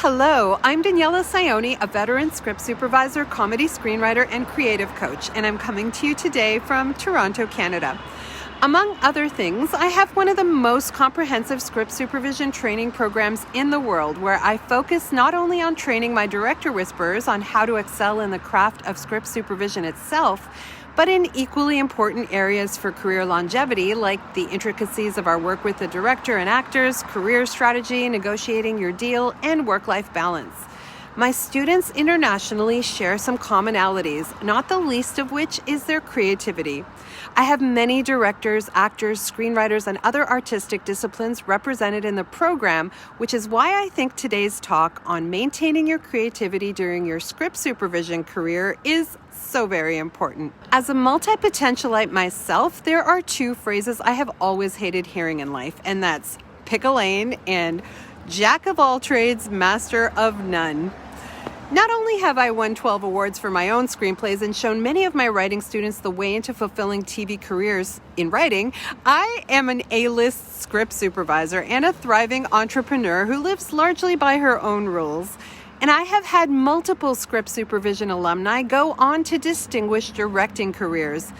Hello, I'm Daniela Saioni, a veteran script supervisor, comedy screenwriter, and creative coach, and I'm coming to you today from Toronto, Canada. Among other things, I have one of the most comprehensive script supervision training programs in the world, where I focus not only on training my director whisperers on how to excel in the craft of script supervision itself, but in equally important areas for career longevity, like the intricacies of our work with the director and actors, career strategy, negotiating your deal, and work-life balance. My students internationally share some commonalities, not the least of which is their creativity. I have many directors, actors, screenwriters, and other artistic disciplines represented in the program, which is why I think today's talk on maintaining your creativity during your script supervision career is so very important. As a multi-potentialite myself, there are two phrases I have always hated hearing in life, and that's pick a lane and jack of all trades, master of none. Not only have I won 12 awards for my own screenplays and shown many of my writing students the way into fulfilling TV careers in writing, I am an A-list script supervisor and a thriving entrepreneur who lives largely by her own rules. And I have had multiple script supervision alumni go on to distinguished directing careers.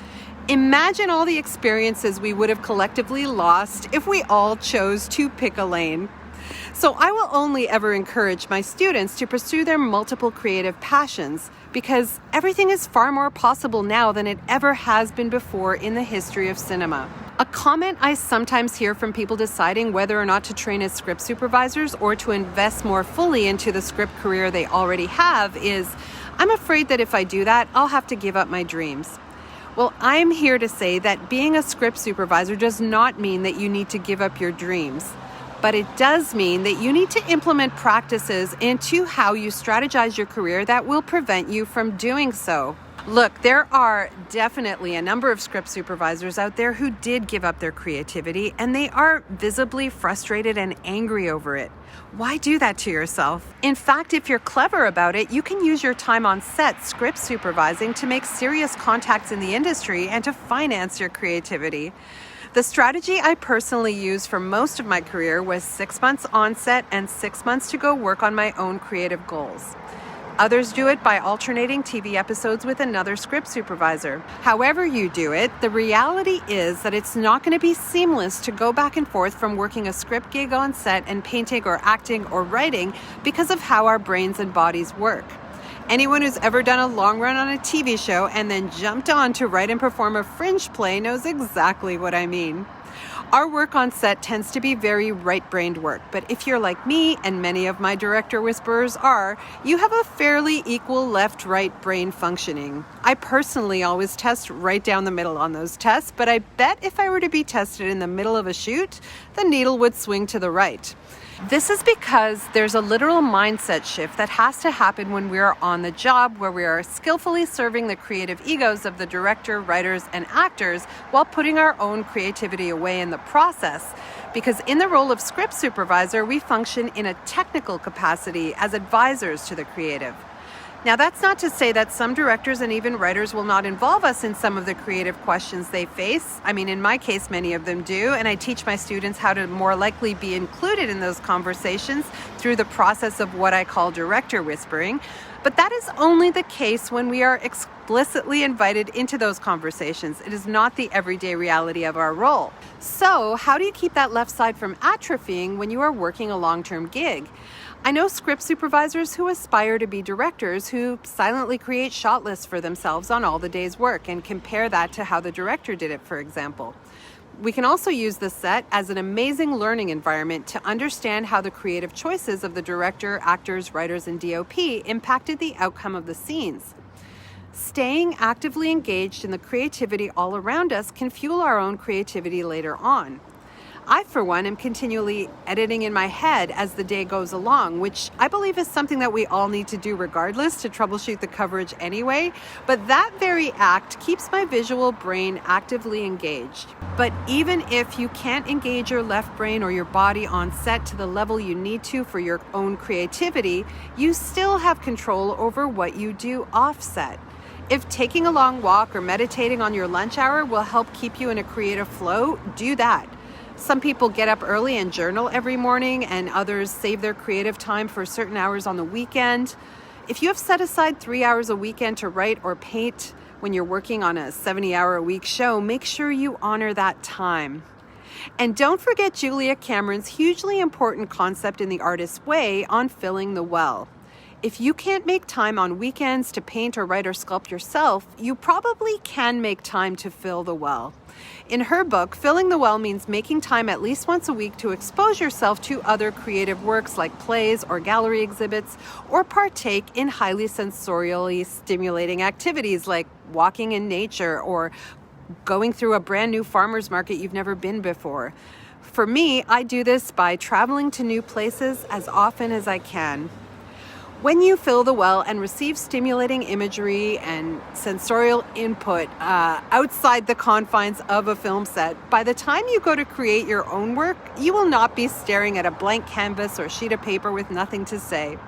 Imagine all the experiences we would have collectively lost if we all chose to pick a lane. So I will only ever encourage my students to pursue their multiple creative passions, because everything is far more possible now than it ever has been before in the history of cinema. A comment I sometimes hear from people deciding whether or not to train as script supervisors or to invest more fully into the script career they already have is, I'm afraid that if I do that, I'll have to give up my dreams. Well, I'm here to say that being a script supervisor does not mean that you need to give up your dreams. But it does mean that you need to implement practices into how you strategize your career that will prevent you from doing so. Look, there are definitely a number of script supervisors out there who did give up their creativity, and they are visibly frustrated and angry over it. Why do that to yourself? In fact, if you're clever about it, you can use your time on set script supervising to make serious contacts in the industry and to finance your creativity. The strategy I personally used for most of my career was 6 months on set and 6 months to go work on my own creative goals. Others do it by alternating TV episodes with another script supervisor. However you do it, the reality is that it's not going to be seamless to go back and forth from working a script gig on set and painting or acting or writing because of how our brains and bodies work. Anyone who's ever done a long run on a TV show and then jumped on to write and perform a fringe play knows exactly what I mean. Our work on set tends to be very right-brained work, but if you're like me, and many of my director whisperers are, you have a fairly equal left-right brain functioning. I personally always test right down the middle on those tests, but I bet if I were to be tested in the middle of a shoot, the needle would swing to the right. This is because there's a literal mindset shift that has to happen when we are on the job, where we are skillfully serving the creative egos of the director, writers, and actors while putting our own creativity away in the process. Because in the role of script supervisor, we function in a technical capacity as advisors to the creative. Now, that's not to say that some directors and even writers will not involve us in some of the creative questions they face. I mean, in my case, many of them do, and I teach my students how to more likely be included in those conversations through the process of what I call director whispering. But that is only the case when we are explicitly invited into those conversations. It is not the everyday reality of our role. So, how do you keep that left side from atrophying when you are working a long-term gig? I know script supervisors who aspire to be directors who silently create shot lists for themselves on all the day's work and compare that to how the director did it, for example. We can also use the set as an amazing learning environment to understand how the creative choices of the director, actors, writers, and DOP impacted the outcome of the scenes. Staying actively engaged in the creativity all around us can fuel our own creativity later on. I, for one, am continually editing in my head as the day goes along, which I believe is something that we all need to do regardless to troubleshoot the coverage anyway. But that very act keeps my visual brain actively engaged. But even if you can't engage your left brain or your body on set to the level you need to for your own creativity, you still have control over what you do off set. If taking a long walk or meditating on your lunch hour will help keep you in a creative flow, do that. Some people get up early and journal every morning, and others save their creative time for certain hours on the weekend. If you have set aside 3 hours a weekend to write or paint when you're working on a 70-hour-a-week show, make sure you honor that time. And don't forget Julia Cameron's hugely important concept in The Artist's Way on filling the well. If you can't make time on weekends to paint or write or sculpt yourself, you probably can make time to fill the well. In her book, Filling the Well means making time at least once a week to expose yourself to other creative works like plays or gallery exhibits, or partake in highly sensorially stimulating activities like walking in nature or going through a brand new farmer's market you've never been before. For me, I do this by traveling to new places as often as I can. When you fill the well and receive stimulating imagery and sensorial input outside the confines of a film set, by the time you go to create your own work, you will not be staring at a blank canvas or sheet of paper with nothing to say.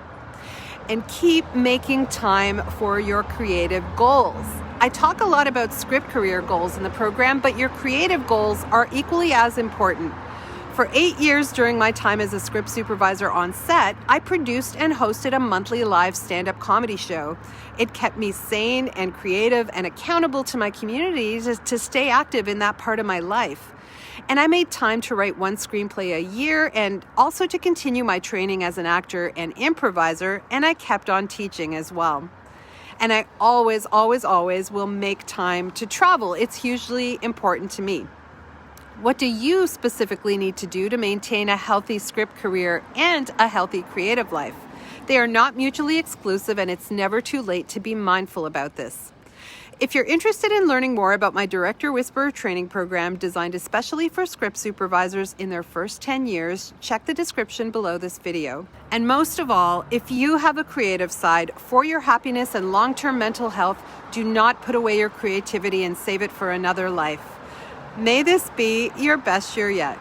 And keep making time for your creative goals. I talk a lot about script career goals in the program, but your creative goals are equally as important. For 8 years during my time as a script supervisor on set, I produced and hosted a monthly live stand-up comedy show. It kept me sane and creative and accountable to my community to stay active in that part of my life. And I made time to write one screenplay a year and also to continue my training as an actor and improviser, and I kept on teaching as well. And I always will make time to travel. It's hugely important to me. What do you specifically need to do to maintain a healthy script career and a healthy creative life? They are not mutually exclusive, and it's never too late to be mindful about this. If you're interested in learning more about my Director Whisperer training program designed especially for script supervisors in their first 10 years, check the description below this video. And most of all, if you have a creative side, for your happiness and long-term mental health, do not put away your creativity and save it for another life. May this be your best year yet.